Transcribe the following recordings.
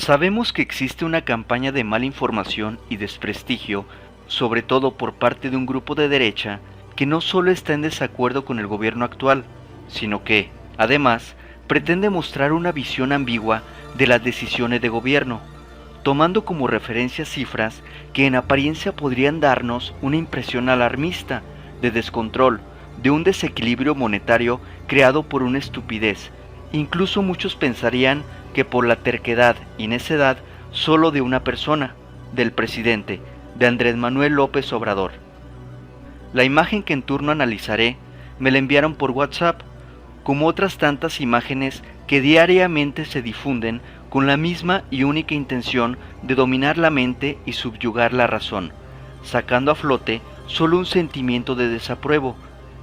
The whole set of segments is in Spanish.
Sabemos que existe una campaña de mala información y desprestigio, sobre todo por parte de un grupo de derecha, que no solo está en desacuerdo con el gobierno actual, sino que, además, pretende mostrar una visión ambigua de las decisiones de gobierno, tomando como referencia cifras que en apariencia podrían darnos una impresión alarmista, de descontrol, de un desequilibrio monetario creado por una estupidez. Incluso muchos pensarían que por la terquedad y necedad solo de una persona, del presidente, de Andrés Manuel López Obrador. La imagen que en turno analizaré me la enviaron por WhatsApp, como otras tantas imágenes que diariamente se difunden con la misma y única intención de dominar la mente y subyugar la razón, sacando a flote solo un sentimiento de desapruebo,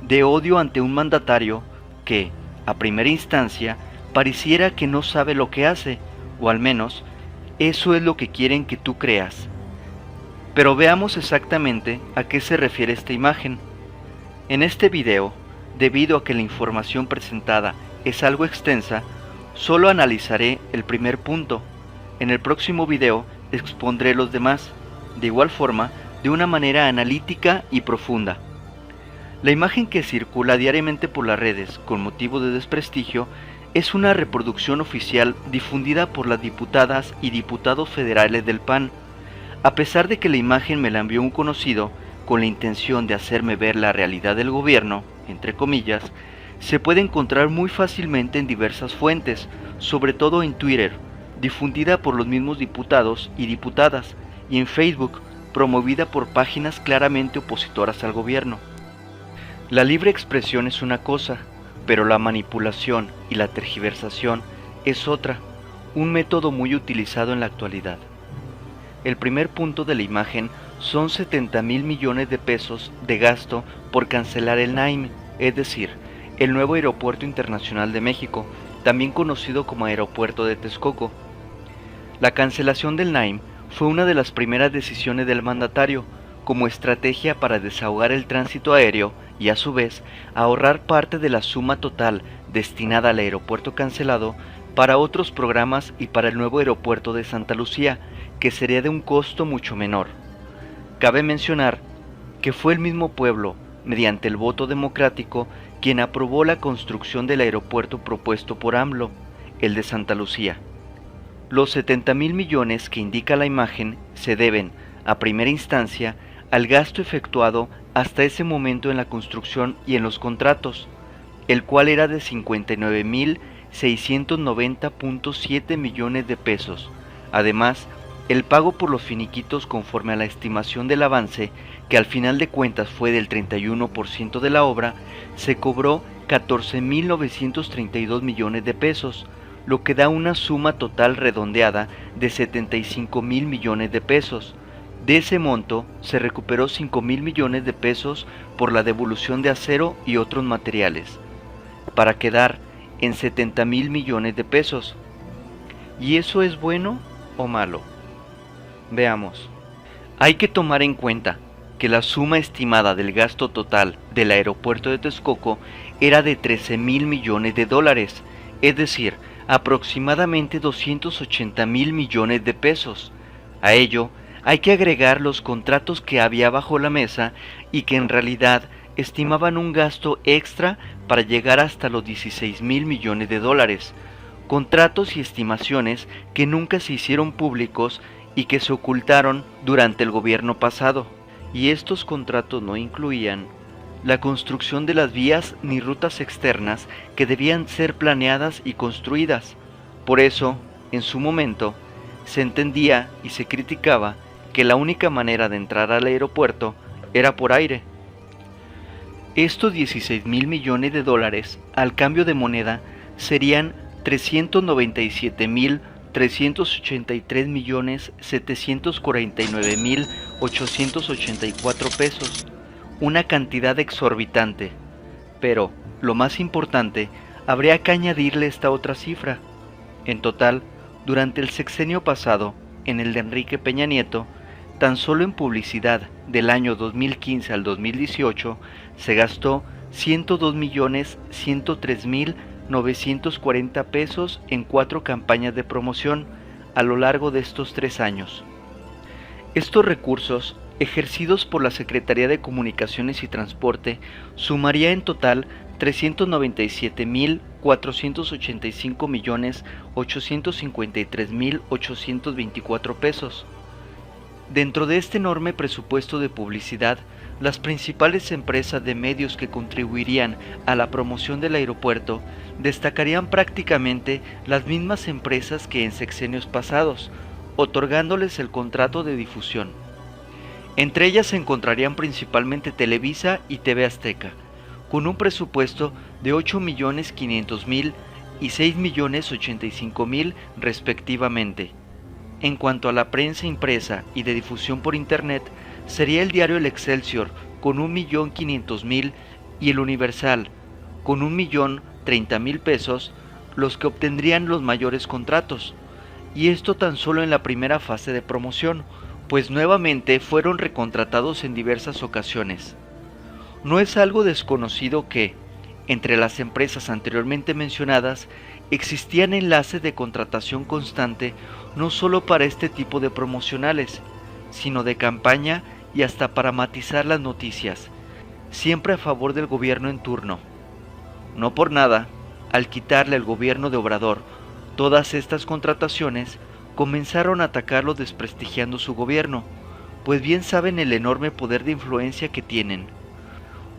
de odio ante un mandatario que, a primera instancia, pareciera que no sabe lo que hace, o al menos, eso es lo que quieren que tú creas. Pero veamos exactamente a qué se refiere esta imagen. En este video, debido a que la información presentada es algo extensa, solo analizaré el primer punto. En el próximo video expondré los demás, de igual forma, de una manera analítica y profunda. La imagen que circula diariamente por las redes con motivo de desprestigio es una reproducción oficial difundida por las diputadas y diputados federales del PAN. A pesar de que la imagen me la envió un conocido con la intención de hacerme ver la realidad del gobierno, entre comillas, se puede encontrar muy fácilmente en diversas fuentes, sobre todo en Twitter, difundida por los mismos diputados y diputadas, y en Facebook, promovida por páginas claramente opositoras al gobierno. La libre expresión es una cosa, pero la manipulación y la tergiversación es otra, un método muy utilizado en la actualidad. El primer punto de la imagen son 70,000 millones de pesos de gasto por cancelar el NAIM, es decir, el nuevo Aeropuerto Internacional de México, también conocido como Aeropuerto de Texcoco. La cancelación del NAIM fue una de las primeras decisiones del mandatario, como estrategia para desahogar el tránsito aéreo y a su vez ahorrar parte de la suma total destinada al aeropuerto cancelado para otros programas y para el nuevo aeropuerto de Santa Lucía, que sería de un costo mucho menor. Cabe mencionar que fue el mismo pueblo, mediante el voto democrático, quien aprobó la construcción del aeropuerto propuesto por AMLO, el de Santa Lucía. Los 70,000 millones que indica la imagen se deben, a primera instancia, al gasto efectuado hasta ese momento en la construcción y en los contratos, el cual era de 59,690,7 millones de pesos. Además, el pago por los finiquitos conforme a la estimación del avance, que al final de cuentas fue del 31% de la obra, se cobró 14,932 millones de pesos, lo que da una suma total redondeada de 75,000 millones de pesos. De ese monto se recuperó 5,000 millones de pesos por la devolución de acero y otros materiales, para quedar en 70,000 millones de pesos. ¿Y eso es bueno o malo? Veamos. Hay que tomar en cuenta que la suma estimada del gasto total del aeropuerto de Texcoco era de 13,000 millones de dólares, es decir, aproximadamente 280,000 millones de pesos. A ello hay que agregar los contratos que había bajo la mesa y que en realidad estimaban un gasto extra para llegar hasta los 16,000 millones de dólares, contratos y estimaciones que nunca se hicieron públicos y que se ocultaron durante el gobierno pasado. Y estos contratos no incluían la construcción de las vías ni rutas externas que debían ser planeadas y construidas. Por eso, en su momento, se entendía y se criticaba que la única manera de entrar al aeropuerto era por aire. Estos 16,000 millones de dólares, al cambio de moneda, serían 393,749,884 pesos, una cantidad exorbitante. Pero, lo más importante, habría que añadirle esta otra cifra. En total, durante el sexenio pasado, en el de Enrique Peña Nieto, tan solo en publicidad del año 2015 al 2018 se gastó 102,103,940 pesos en 4 campañas de promoción, a lo largo de estos 3 años. Estos recursos, ejercidos por la Secretaría de Comunicaciones y Transporte, sumaría en total 395.455.853.824 pesos. Dentro de este enorme presupuesto de publicidad, las principales empresas de medios que contribuirían a la promoción del aeropuerto destacarían prácticamente las mismas empresas que en sexenios pasados, otorgándoles el contrato de difusión. Entre ellas se encontrarían principalmente Televisa y TV Azteca, con un presupuesto de 8.500.000 y 6.085.000 respectivamente. En cuanto a la prensa impresa y de difusión por internet, sería el diario El Excelsior con 1.500.000 y el Universal con 1.030.000 pesos los que obtendrían los mayores contratos, y esto tan solo en la primera fase de promoción, pues nuevamente fueron recontratados en diversas ocasiones. No es algo desconocido que, entre las empresas anteriormente mencionadas, existían enlaces de contratación constante no solo para este tipo de promocionales, sino de campaña y hasta para matizar las noticias, siempre a favor del gobierno en turno. No por nada, al quitarle al gobierno de Obrador todas estas contrataciones, comenzaron a atacarlo desprestigiando su gobierno, pues bien saben el enorme poder de influencia que tienen.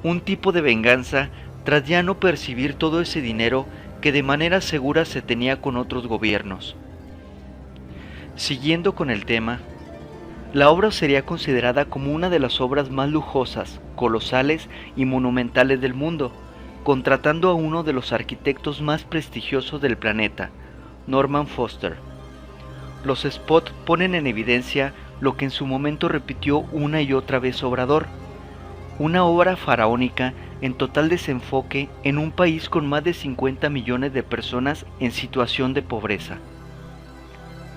Un tipo de venganza tras ya no percibir todo ese dinero que de manera segura se tenía con otros gobiernos. Siguiendo con el tema, la obra sería considerada como una de las obras más lujosas, colosales y monumentales del mundo, contratando a uno de los arquitectos más prestigiosos del planeta, Norman Foster. Los spots ponen en evidencia lo que en su momento repitió una y otra vez Obrador: una obra faraónica en total desenfoque en un país con más de 50 millones de personas en situación de pobreza.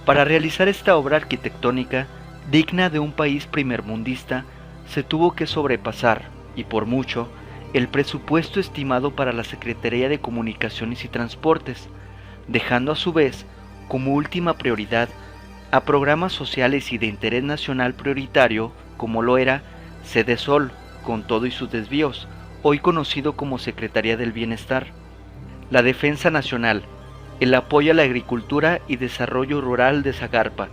Para realizar esta obra arquitectónica, digna de un país primermundista, se tuvo que sobrepasar, y por mucho, el presupuesto estimado para la Secretaría de Comunicaciones y Transportes, dejando a su vez como última prioridad a programas sociales y de interés nacional prioritario, como lo era Sedesol, con todo y sus desvíos, hoy conocido como Secretaría del Bienestar, la Defensa Nacional, el apoyo a la agricultura y desarrollo rural de Zagarpa,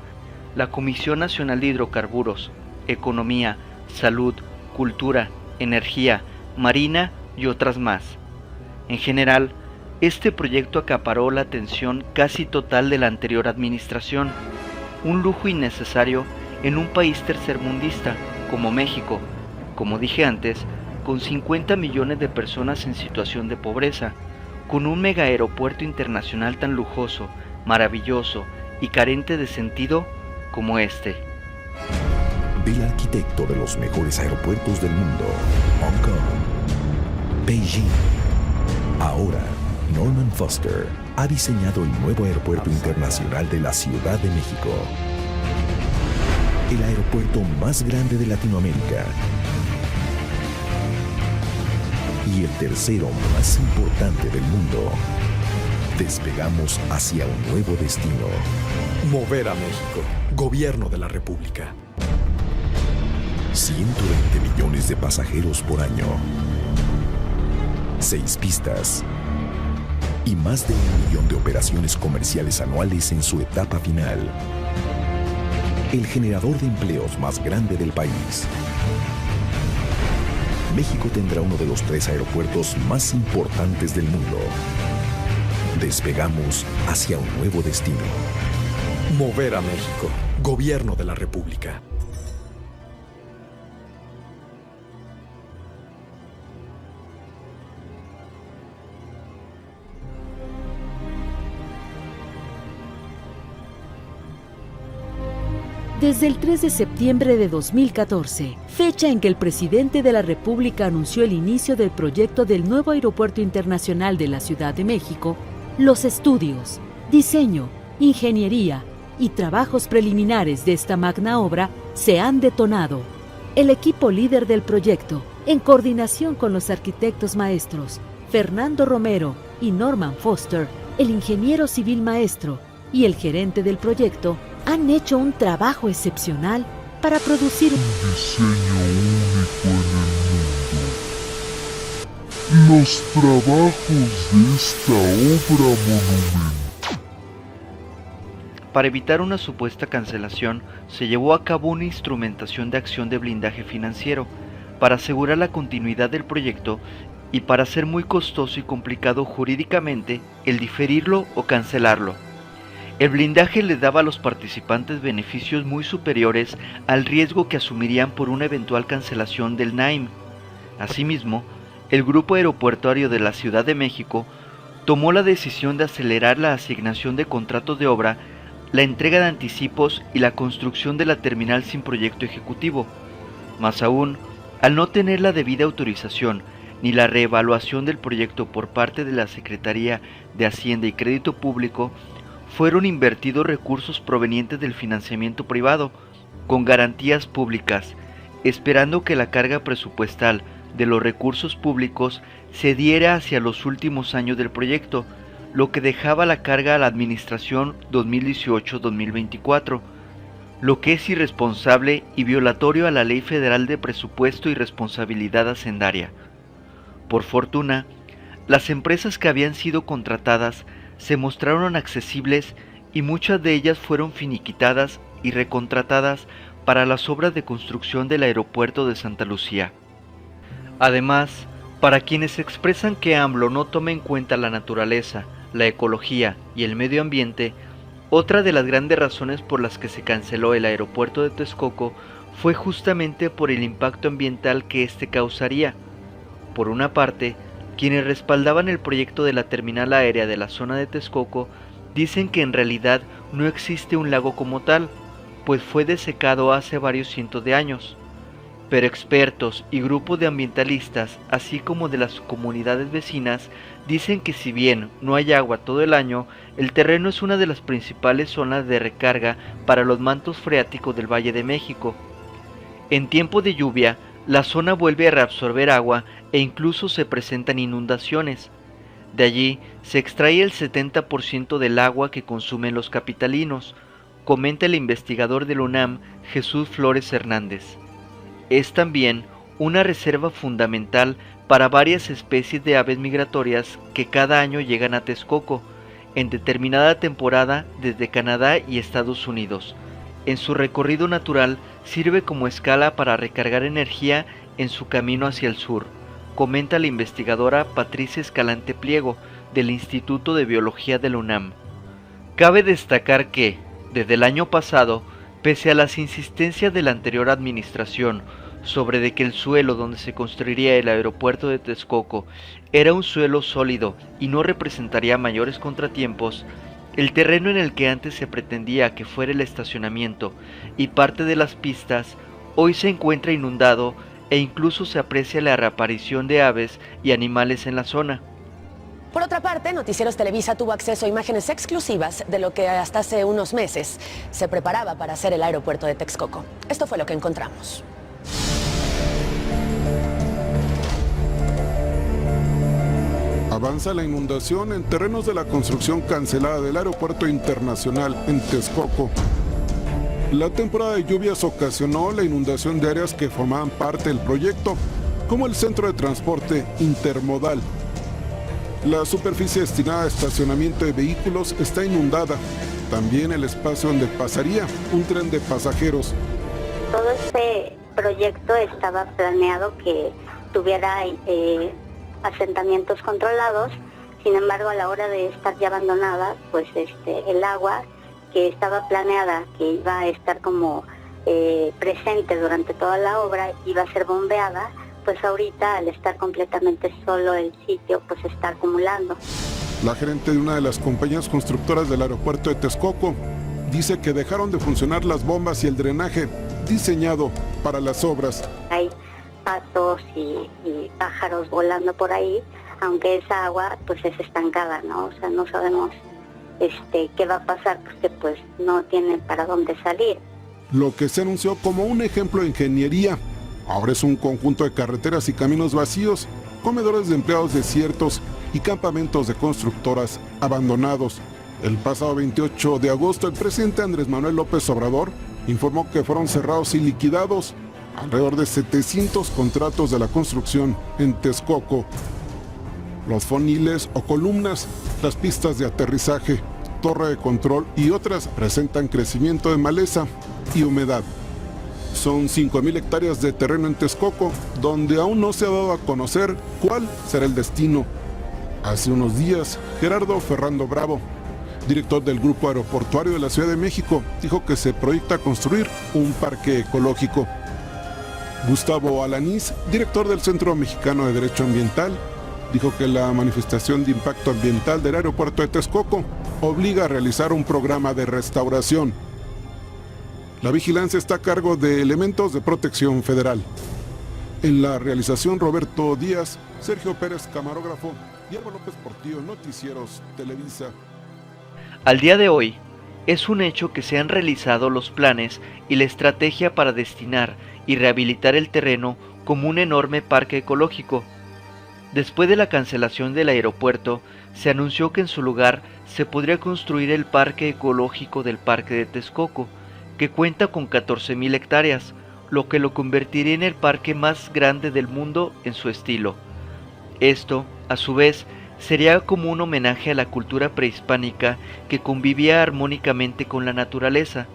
la Comisión Nacional de Hidrocarburos, Economía, Salud, Cultura, Energía, Marina y otras más. En general, este proyecto acaparó la atención casi total de la anterior administración, un lujo innecesario en un país tercermundista como México, como dije antes, con 50 millones de personas en situación de pobreza, con un mega aeropuerto internacional tan lujoso, maravilloso y carente de sentido como este. Del arquitecto de los mejores aeropuertos del mundo, Hong Kong, Beijing. Ahora, Norman Foster ha diseñado el nuevo aeropuerto internacional de la Ciudad de México, el aeropuerto más grande de Latinoamérica y el tercero más importante del mundo. Despegamos hacia un nuevo destino. Mover a México, Gobierno de la República. 120 millones de pasajeros por año, 6 pistas y más de 1 millón de operaciones comerciales anuales en su etapa final. El generador de empleos más grande del país. México tendrá uno de los 3 aeropuertos más importantes del mundo. Despegamos hacia un nuevo destino. Mover a México, Gobierno de la República. Desde el 3 de septiembre de 2014, fecha en que el presidente de la República anunció el inicio del proyecto del nuevo Aeropuerto Internacional de la Ciudad de México, los estudios, diseño, ingeniería y trabajos preliminares de esta magna obra se han detonado. El equipo líder del proyecto, en coordinación con los arquitectos maestros Fernando Romero y Norman Foster, el ingeniero civil maestro y el gerente del proyecto han hecho un trabajo excepcional para producir un diseño único en el mundo. Los trabajos de esta obra monumental. Para evitar una supuesta cancelación, se llevó a cabo una instrumentación de acción de blindaje financiero para asegurar la continuidad del proyecto y para ser muy costoso y complicado jurídicamente el diferirlo o cancelarlo. El blindaje le daba a los participantes beneficios muy superiores al riesgo que asumirían por una eventual cancelación del NAIM. Asimismo, el Grupo Aeroportuario de la Ciudad de México tomó la decisión de acelerar la asignación de contratos de obra, la entrega de anticipos y la construcción de la terminal sin proyecto ejecutivo. Más aún, al no tener la debida autorización ni la reevaluación del proyecto por parte de la Secretaría de Hacienda y Crédito Público, fueron invertidos recursos provenientes del financiamiento privado, con garantías públicas, esperando que la carga presupuestal de los recursos públicos se diera hacia los últimos años del proyecto, lo que dejaba la carga a la administración 2018-2024, lo que es irresponsable y violatorio a la Ley Federal de Presupuesto y Responsabilidad Hacendaria. Por fortuna, las empresas que habían sido contratadas se mostraron accesibles y muchas de ellas fueron finiquitadas y recontratadas para las obras de construcción del aeropuerto de Santa Lucía. Además, para quienes expresan que AMLO no toma en cuenta la naturaleza, la ecología y el medio ambiente, otra de las grandes razones por las que se canceló el aeropuerto de Texcoco fue justamente por el impacto ambiental que éste causaría. Por una parte, quienes respaldaban el proyecto de la terminal aérea de la zona de Texcoco dicen que en realidad no existe un lago como tal, pues fue desecado hace varios cientos de años. Pero expertos y grupos de ambientalistas, así como de las comunidades vecinas, dicen que si bien no hay agua todo el año, el terreno es una de las principales zonas de recarga para los mantos freáticos del Valle de México. En tiempo de lluvia, la zona vuelve a reabsorber agua e incluso se presentan inundaciones. De allí se extrae el 70% del agua que consumen los capitalinos, comenta el investigador del UNAM, Jesús Flores Hernández. Es también una reserva fundamental para varias especies de aves migratorias que cada año llegan a Texcoco, en determinada temporada desde Canadá y Estados Unidos. En su recorrido natural sirve como escala para recargar energía en su camino hacia el sur, comenta la investigadora Patricia Escalante Pliego, del Instituto de Biología de la UNAM. Cabe destacar que, desde el año pasado, pese a las insistencias de la anterior administración sobre de que el suelo donde se construiría el aeropuerto de Texcoco era un suelo sólido y no representaría mayores contratiempos, el terreno en el que antes se pretendía que fuera el estacionamiento y parte de las pistas, hoy se encuentra inundado e incluso se aprecia la reaparición de aves y animales en la zona. Por otra parte, Noticieros Televisa tuvo acceso a imágenes exclusivas de lo que hasta hace unos meses se preparaba para hacer el aeropuerto de Texcoco. Esto fue lo que encontramos. Avanza la inundación en terrenos de la construcción cancelada del Aeropuerto Internacional en Texcoco. La temporada de lluvias ocasionó la inundación de áreas que formaban parte del proyecto, como el centro de transporte intermodal. La superficie destinada a estacionamiento de vehículos está inundada. También el espacio donde pasaría un tren de pasajeros. Todo este proyecto estaba planeado que tuviera asentamientos controlados. Sin embargo, a la hora de estar ya abandonada, pues el agua que estaba planeada, que iba a estar como presente durante toda la obra, iba a ser bombeada, pues ahorita al estar completamente solo el sitio, pues está acumulando. La gerente de una de las compañías constructoras del aeropuerto de Texcoco dice que dejaron de funcionar las bombas y el drenaje diseñado para las obras. Hay patos y pájaros volando por ahí, aunque esa agua pues es estancada, ¿no? O sea, no sabemos qué va a pasar porque pues no tiene para dónde salir. Lo que se anunció como un ejemplo de ingeniería, ahora es un conjunto de carreteras y caminos vacíos, comedores de empleados desiertos y campamentos de constructoras abandonados. El pasado 28 de agosto, el presidente Andrés Manuel López Obrador informó que fueron cerrados y liquidados alrededor de 700 contratos de la construcción en Texcoco. Los foniles o columnas, las pistas de aterrizaje, torre de control y otras presentan crecimiento de maleza y humedad. Son 5,000 hectáreas de terreno en Texcoco, donde aún no se ha dado a conocer cuál será el destino. Hace unos días, Gerardo Ferrando Bravo, director del Grupo Aeroportuario de la Ciudad de México, dijo que se proyecta construir un parque ecológico. Gustavo Alanís, director del Centro Mexicano de Derecho Ambiental, dijo que la manifestación de impacto ambiental del aeropuerto de Texcoco obliga a realizar un programa de restauración. La vigilancia está a cargo de elementos de protección federal. En la realización, Roberto Díaz, Sergio Pérez, camarógrafo, Diego López Portillo, Noticieros Televisa. Al día de hoy, es un hecho que se han realizado los planes y la estrategia para destinar y rehabilitar el terreno como un enorme parque ecológico. Después de la cancelación del aeropuerto, se anunció que en su lugar se podría construir el parque ecológico del Parque de Texcoco, que cuenta con 14,000 hectáreas, lo que lo convertiría en el parque más grande del mundo en su estilo. Esto, a su vez, sería como un homenaje a la cultura prehispánica que convivía armónicamente con la naturaleza,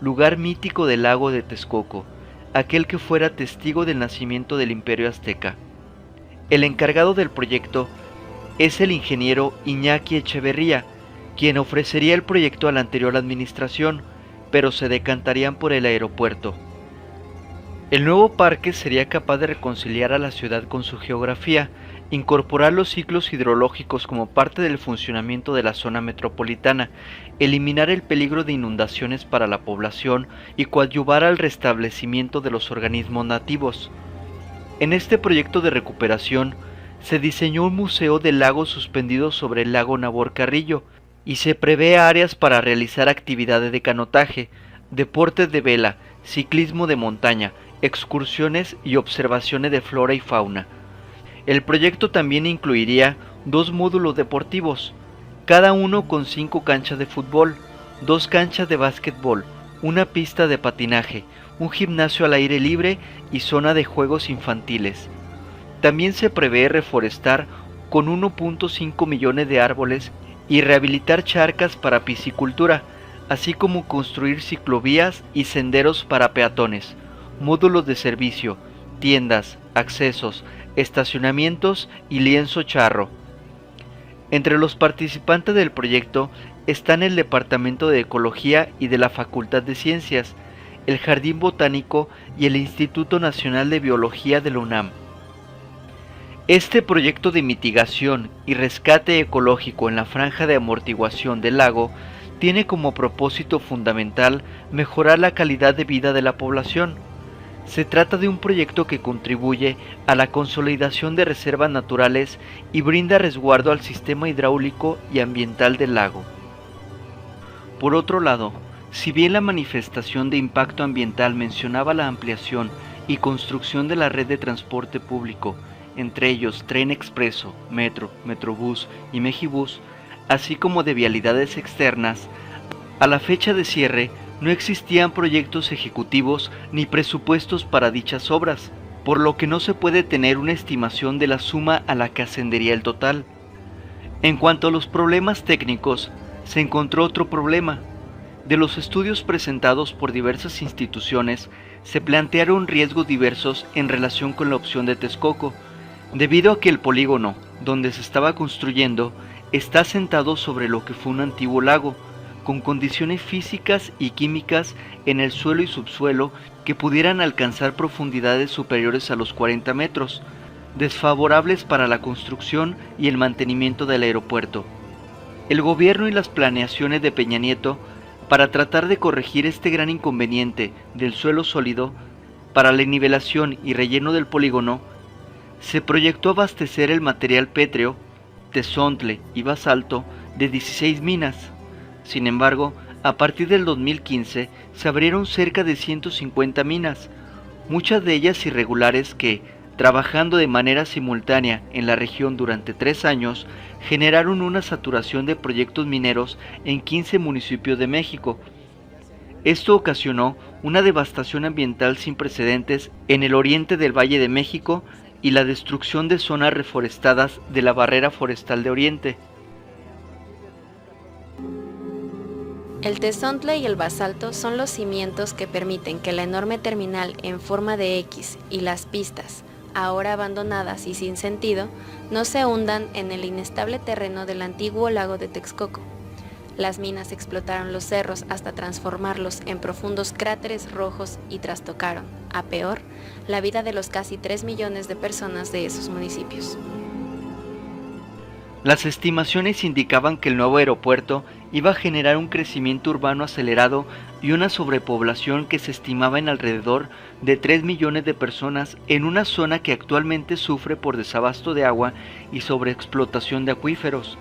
lugar mítico del lago de Texcoco, aquel que fuera testigo del nacimiento del Imperio Azteca. El encargado del proyecto es el ingeniero Iñaki Echeverría, quien ofrecería el proyecto a la anterior administración, pero se decantarían por el aeropuerto. El nuevo parque sería capaz de reconciliar a la ciudad con su geografía, incorporar los ciclos hidrológicos como parte del funcionamiento de la zona metropolitana, eliminar el peligro de inundaciones para la población y coadyuvar al restablecimiento de los organismos nativos. En este proyecto de recuperación se diseñó un museo del lago suspendido sobre el lago Nabor Carrillo y se prevé áreas para realizar actividades de canotaje, deportes de vela, ciclismo de montaña, excursiones y observaciones de flora y fauna. El proyecto también incluiría 2 módulos deportivos, cada uno con 5 canchas de fútbol, 2 canchas de básquetbol, una pista de patinaje, un gimnasio al aire libre y zona de juegos infantiles. También se prevé reforestar con 1.5 millones de árboles y rehabilitar charcas para piscicultura, así como construir ciclovías y senderos para peatones, módulos de servicio, tiendas, accesos, estacionamientos y lienzo charro. Entre los participantes del proyecto están el Departamento de Ecología y de la Facultad de Ciencias, el Jardín Botánico y el Instituto Nacional de Biología de la UNAM. Este proyecto de mitigación y rescate ecológico en la franja de amortiguación del lago tiene como propósito fundamental mejorar la calidad de vida de la población. Se trata de un proyecto que contribuye a la consolidación de reservas naturales y brinda resguardo al sistema hidráulico y ambiental del lago. Por otro lado, si bien la manifestación de impacto ambiental mencionaba la ampliación y construcción de la red de transporte público, entre ellos tren expreso, metro, metrobús y mejibús, así como de vialidades externas, a la fecha de cierre no existían proyectos ejecutivos ni presupuestos para dichas obras, por lo que no se puede tener una estimación de la suma a la que ascendería el total. En cuanto a los problemas técnicos, se encontró otro problema. De los estudios presentados por diversas instituciones, se plantearon riesgos diversos en relación con la opción de Texcoco, debido a que el polígono donde se estaba construyendo está asentado sobre lo que fue un antiguo lago, con condiciones físicas y químicas en el suelo y subsuelo que pudieran alcanzar profundidades superiores a los 40 metros, desfavorables para la construcción y el mantenimiento del aeropuerto. El gobierno y las planeaciones de Peña Nieto, para tratar de corregir este gran inconveniente del suelo sólido, para la nivelación y relleno del polígono, se proyectó abastecer el material pétreo, tezontle y basalto de 16 minas. Sin embargo, a partir del 2015 se abrieron cerca de 150 minas, muchas de ellas irregulares que, trabajando de manera simultánea en la región durante 3 años, generaron una saturación de proyectos mineros en 15 municipios de México. Esto ocasionó una devastación ambiental sin precedentes en el oriente del Valle de México y la destrucción de zonas reforestadas de la Barrera Forestal de Oriente. El tezontle y el basalto son los cimientos que permiten que la enorme terminal en forma de X y las pistas, ahora abandonadas y sin sentido, no se hundan en el inestable terreno del antiguo lago de Texcoco. Las minas explotaron los cerros hasta transformarlos en profundos cráteres rojos y trastocaron, a peor, la vida de los casi 3 millones de personas de esos municipios. Las estimaciones indicaban que el nuevo aeropuerto iba a generar un crecimiento urbano acelerado y una sobrepoblación que se estimaba en alrededor de 3 millones de personas en una zona que actualmente sufre por desabasto de agua y sobreexplotación de acuíferos.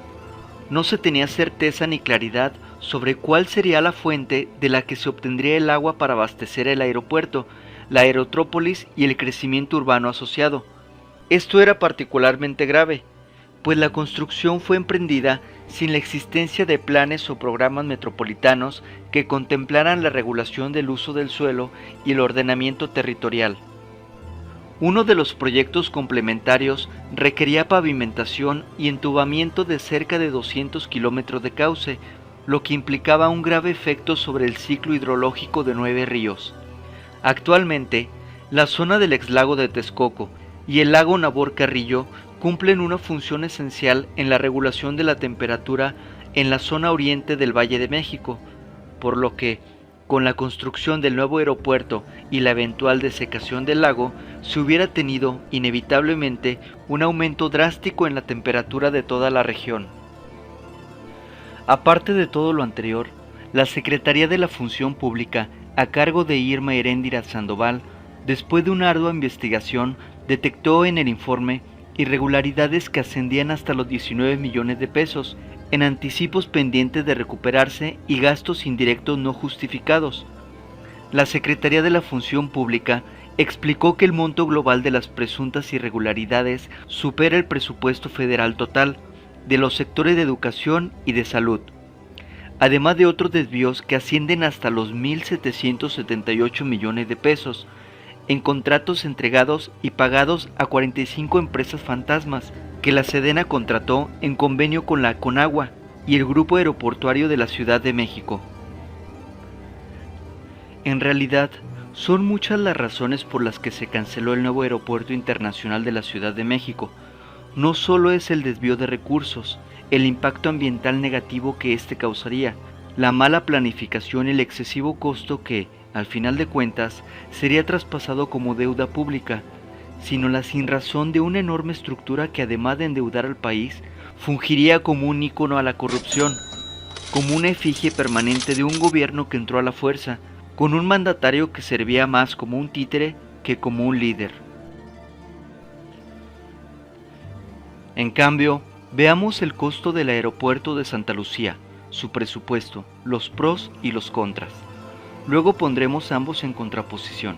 No se tenía certeza ni claridad sobre cuál sería la fuente de la que se obtendría el agua para abastecer el aeropuerto, la aerotrópolis y el crecimiento urbano asociado. Esto era particularmente grave, pues la construcción fue emprendida sin la existencia de planes o programas metropolitanos que contemplaran la regulación del uso del suelo y el ordenamiento territorial. Uno de los proyectos complementarios requería pavimentación y entubamiento de cerca de 200 kilómetros de cauce, lo que implicaba un grave efecto sobre el ciclo hidrológico de 9 ríos. Actualmente, la zona del exlago de Texcoco y el lago Nabor Carrillo cumplen una función esencial en la regulación de la temperatura en la zona oriente del Valle de México, por lo que, con la construcción del nuevo aeropuerto y la eventual desecación del lago, se hubiera tenido inevitablemente un aumento drástico en la temperatura de toda la región. Aparte de todo lo anterior, la Secretaría de la Función Pública, a cargo de Irma Heréndira Sandoval, después de una ardua investigación, detectó en el informe irregularidades que ascendían hasta los 19 millones de pesos, en anticipos pendientes de recuperarse y gastos indirectos no justificados. La Secretaría de la Función Pública explicó que el monto global de las presuntas irregularidades supera el presupuesto federal total de los sectores de educación y de salud, además de otros desvíos que ascienden hasta los 1.778 millones de pesos, en contratos entregados y pagados a 45 empresas fantasmas que la Sedena contrató en convenio con la Conagua y el Grupo Aeroportuario de la Ciudad de México. En realidad, son muchas las razones por las que se canceló el nuevo Aeropuerto Internacional de la Ciudad de México. No solo es el desvío de recursos, el impacto ambiental negativo que éste causaría, la mala planificación y el excesivo costo que, al final de cuentas, sería traspasado como deuda pública, sino la sinrazón de una enorme estructura que, además de endeudar al país, fungiría como un ícono a la corrupción, como una efigie permanente de un gobierno que entró a la fuerza, con un mandatario que servía más como un títere que como un líder. En cambio, veamos el costo del aeropuerto de Santa Lucía, su presupuesto, los pros y los contras. Luego pondremos ambos en contraposición.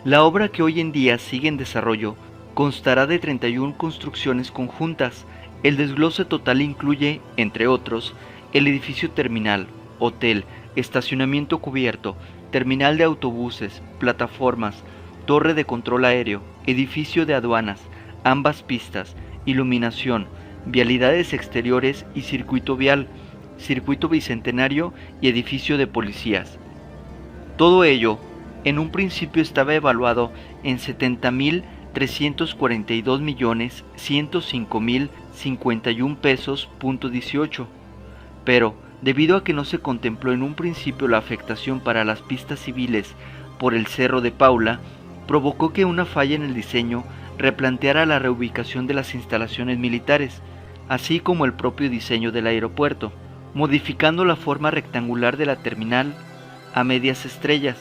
La obra, que hoy en día sigue en desarrollo, constará de 31 construcciones conjuntas. El desglose total incluye, entre otros, el edificio terminal, hotel, estacionamiento cubierto, terminal de autobuses, plataformas, torre de control aéreo, edificio de aduanas, ambas pistas, iluminación, vialidades exteriores y circuito vial, circuito bicentenario y edificio de policías. Todo ello, en un principio estaba evaluado en 70.342.105.051 pesos.18, pero debido a que no se contempló en un principio la afectación para las pistas civiles por el Cerro de Paula, provocó que una falla en el diseño replanteara la reubicación de las instalaciones militares, así como el propio diseño del aeropuerto, modificando la forma rectangular de la terminal a medias estrellas.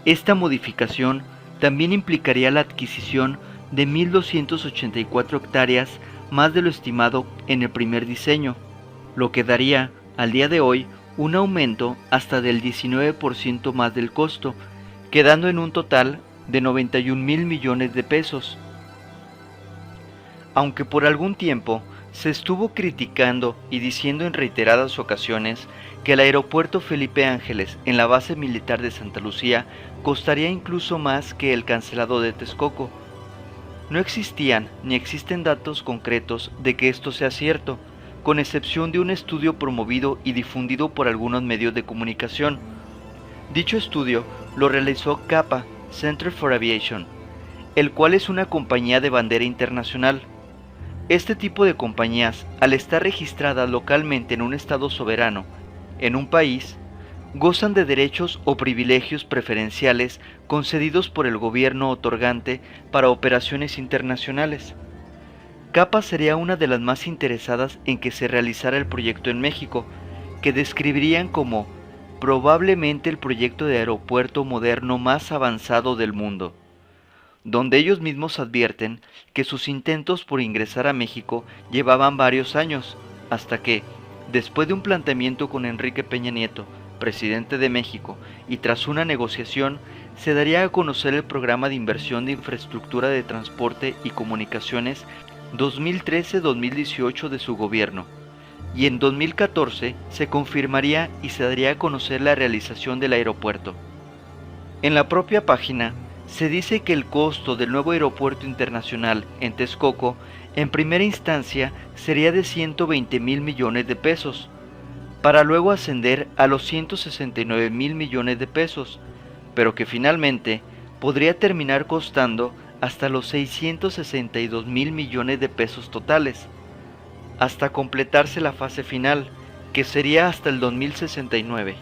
Esta modificación también implicaría la adquisición de 1.284 hectáreas más de lo estimado en el primer diseño, lo que daría, al día de hoy, un aumento hasta del 19% más del costo, quedando en un total de 91,000 millones de pesos. Aunque por algún tiempo se estuvo criticando y diciendo en reiteradas ocasiones que el aeropuerto Felipe Ángeles en la base militar de Santa Lucía costaría incluso más que el cancelado de Texcoco, no existían ni existen datos concretos de que esto sea cierto, con excepción de un estudio promovido y difundido por algunos medios de comunicación. Dicho estudio lo realizó CAPA, Center for Aviation, el cual es una compañía de bandera internacional. Este tipo de compañías, al estar registradas localmente en un estado soberano, en un país, gozan de derechos o privilegios preferenciales concedidos por el gobierno otorgante para operaciones internacionales. CAPA sería una de las más interesadas en que se realizara el proyecto en México, que describirían como probablemente el proyecto de aeropuerto moderno más avanzado del mundo, donde ellos mismos advierten que sus intentos por ingresar a México llevaban varios años, hasta que, después de un planteamiento con Enrique Peña Nieto, presidente de México, y tras una negociación, se daría a conocer el Programa de Inversión de Infraestructura de Transporte y Comunicaciones 2013-2018 de su gobierno, y en 2014 se confirmaría y se daría a conocer la realización del aeropuerto. En la propia página se dice que el costo del nuevo aeropuerto internacional en Texcoco en primera instancia sería de 120,000 millones de pesos, para luego ascender a los 169,000 millones de pesos, pero que finalmente podría terminar costando hasta los 662,000 millones de pesos totales, hasta completarse la fase final, que sería hasta el 2069.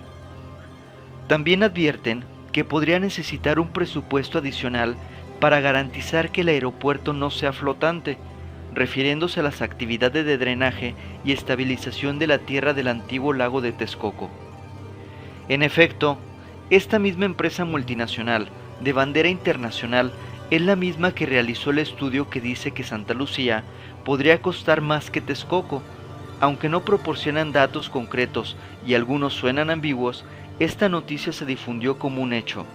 También advierten que podría necesitar un presupuesto adicional para garantizar que el aeropuerto no sea flotante, refiriéndose a las actividades de drenaje y estabilización de la tierra del antiguo lago de Texcoco. En efecto, esta misma empresa multinacional de bandera internacional es la misma que realizó el estudio que dice que Santa Lucía podría costar más que Texcoco. Aunque no proporcionan datos concretos y algunos suenan ambiguos, esta noticia se difundió como un hecho.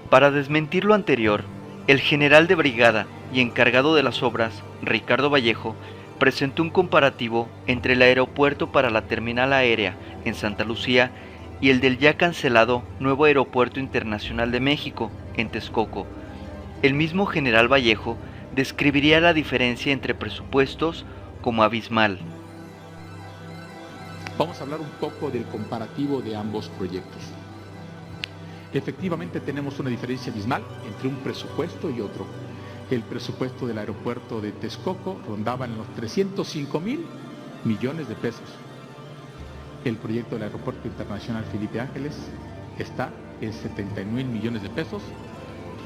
Para desmentir lo anterior, el general de brigada y encargado de las obras, Ricardo Vallejo, presentó un comparativo entre el aeropuerto para la terminal aérea en Santa Lucía y el del ya cancelado Nuevo Aeropuerto Internacional de México en Texcoco. El mismo general Vallejo describiría la diferencia entre presupuestos como abismal. Vamos a hablar un poco del comparativo de ambos proyectos. Efectivamente tenemos una diferencia abismal entre un presupuesto y otro. El presupuesto del aeropuerto de Texcoco rondaba en los 305,000 millones de pesos. El proyecto del aeropuerto internacional Felipe Ángeles está en 79,000 millones de pesos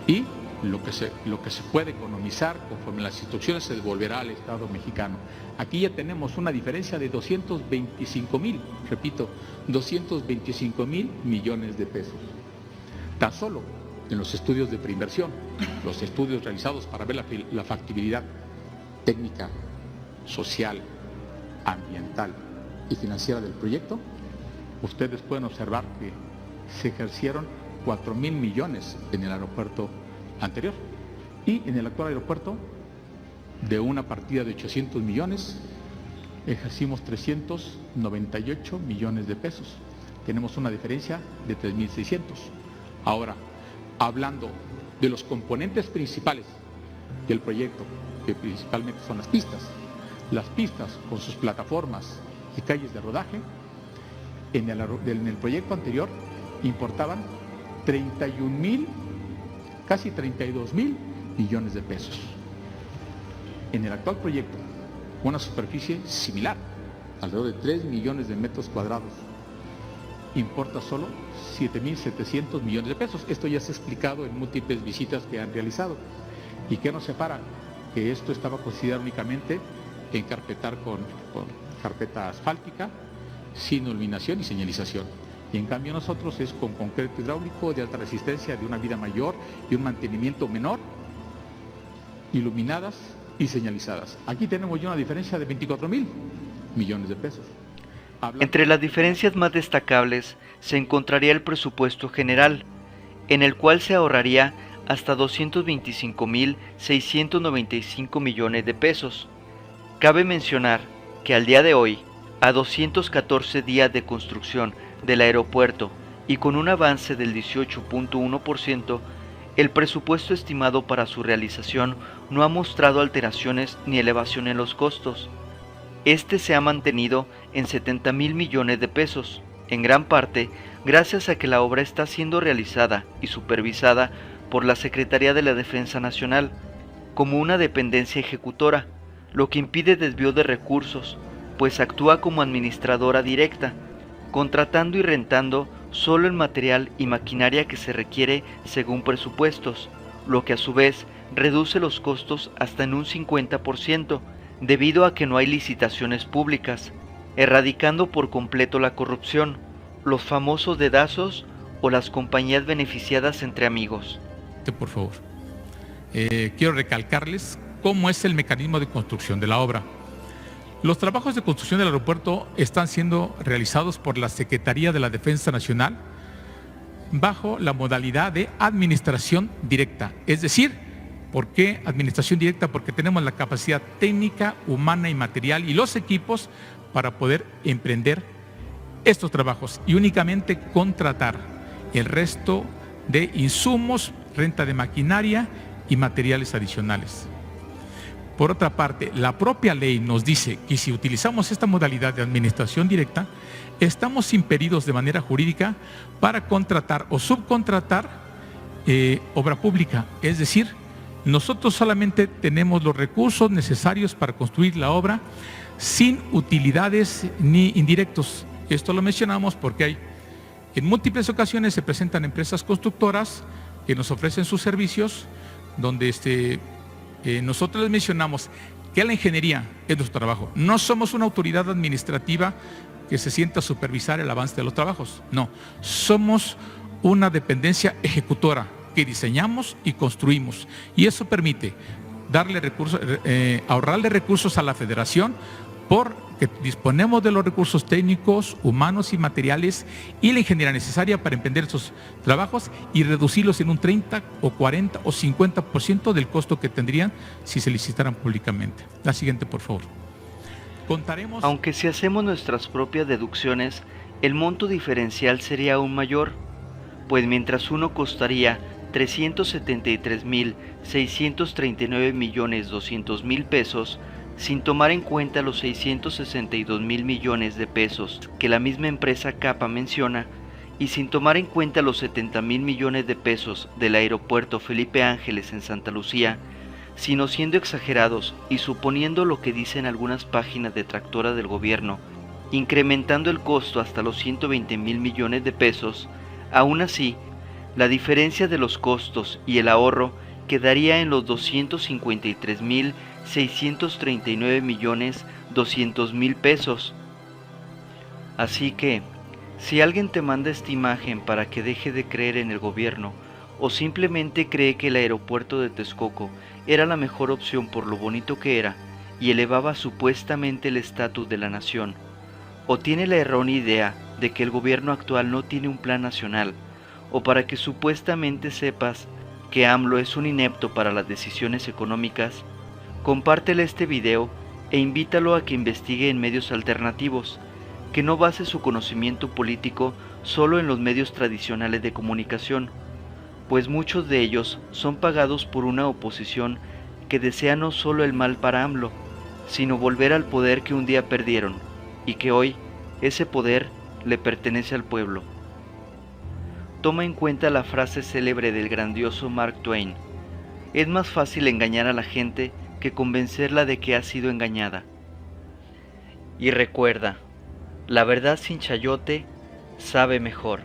y lo que se puede economizar conforme las instrucciones se devolverá al Estado mexicano. Aquí ya tenemos una diferencia de 225,000, repito, 225,000 millones de pesos. Tan solo en los estudios de preinversión, los estudios realizados para ver la factibilidad técnica, social, ambiental y financiera del proyecto, ustedes pueden observar que se ejercieron 4,000 millones en el aeropuerto anterior y en el actual aeropuerto, de una partida de 800 millones, ejercimos 398 millones de pesos. Tenemos una diferencia de 3,600. Ahora, hablando de los componentes principales del proyecto, que principalmente son las pistas con sus plataformas y calles de rodaje, en el proyecto anterior importaban 31,000, casi 32,000 millones de pesos. En el actual proyecto, una superficie similar, alrededor de 3 millones de metros cuadrados, importa solo 7,700 millones de pesos. Esto ya se ha explicado en múltiples visitas que han realizado. ¿Y qué nos separa? Que esto estaba considerado únicamente encarpetar con carpeta asfáltica, sin iluminación y señalización. Y en cambio nosotros es con concreto hidráulico de alta resistencia, de una vida mayor y un mantenimiento menor, iluminadas y señalizadas. Aquí tenemos ya una diferencia de 24,000 millones de pesos. Entre las diferencias más destacables se encontraría el presupuesto general, en el cual se ahorraría hasta 225.695 millones de pesos. Cabe mencionar que al día de hoy, a 214 días de construcción del aeropuerto y con un avance del 18.1%, el presupuesto estimado para su realización no ha mostrado alteraciones ni elevación en los costos. Este se ha mantenido en 70.000 millones de pesos, en gran parte gracias a que la obra está siendo realizada y supervisada por la Secretaría de la Defensa Nacional como una dependencia ejecutora, lo que impide desvío de recursos, pues actúa como administradora directa, contratando y rentando solo el material y maquinaria que se requiere según presupuestos, lo que a su vez reduce los costos hasta en un 50%, debido a que no hay licitaciones públicas, erradicando por completo la corrupción, los famosos dedazos o las compañías beneficiadas entre amigos. Por favor, quiero recalcarles cómo es el mecanismo de construcción de la obra. Los trabajos de construcción del aeropuerto están siendo realizados por la Secretaría de la Defensa Nacional bajo la modalidad de administración directa. Es decir, ¿por qué administración directa? Porque tenemos la capacidad técnica, humana y material y los equipos para poder emprender estos trabajos y únicamente contratar el resto de insumos, renta de maquinaria y materiales adicionales. Por otra parte, la propia ley nos dice que si utilizamos esta modalidad de administración directa, estamos impedidos de manera jurídica para contratar o subcontratar obra pública. Es decir, nosotros solamente tenemos los recursos necesarios para construir la obra sin utilidades ni indirectos. Esto lo mencionamos porque en múltiples ocasiones se presentan empresas constructoras que nos ofrecen sus servicios, donde nosotros les mencionamos que la ingeniería es nuestro trabajo. No somos una autoridad administrativa que se sienta a supervisar el avance de los trabajos. No, somos una dependencia ejecutora que diseñamos y construimos. Y eso permite darle recursos, ahorrarle recursos a la Federación porque disponemos de los recursos técnicos, humanos y materiales y la ingeniería necesaria para emprender estos trabajos y reducirlos en un 30 o 40 o 50% del costo que tendrían si se licitaran públicamente. La siguiente, por favor. Contaremos. Aunque si hacemos nuestras propias deducciones, el monto diferencial sería aún mayor, pues mientras uno costaría 373.639.200.000 pesos, sin tomar en cuenta los 662.000 millones de pesos que la misma empresa CAPA menciona, y sin tomar en cuenta los 70.000 millones de pesos del aeropuerto Felipe Ángeles en Santa Lucía, sino siendo exagerados y suponiendo lo que dicen algunas páginas detractoras del gobierno, incrementando el costo hasta los 120.000 millones de pesos, aún así, la diferencia de los costos y el ahorro quedaría en los 253.639.200.000 pesos. Así que, si alguien te manda esta imagen para que deje de creer en el gobierno, o simplemente cree que el aeropuerto de Texcoco era la mejor opción por lo bonito que era y elevaba supuestamente el estatus de la nación, o tiene la errónea idea de que el gobierno actual no tiene un plan nacional, o para que supuestamente sepas que AMLO es un inepto para las decisiones económicas, compártele este video e invítalo a que investigue en medios alternativos, que no base su conocimiento político solo en los medios tradicionales de comunicación, pues muchos de ellos son pagados por una oposición que desea no solo el mal para AMLO, sino volver al poder que un día perdieron, y que hoy ese poder le pertenece al pueblo. Toma en cuenta la frase célebre del grandioso Mark Twain: es más fácil engañar a la gente que convencerla de que ha sido engañada. Y recuerda, la verdad sin chayote sabe mejor.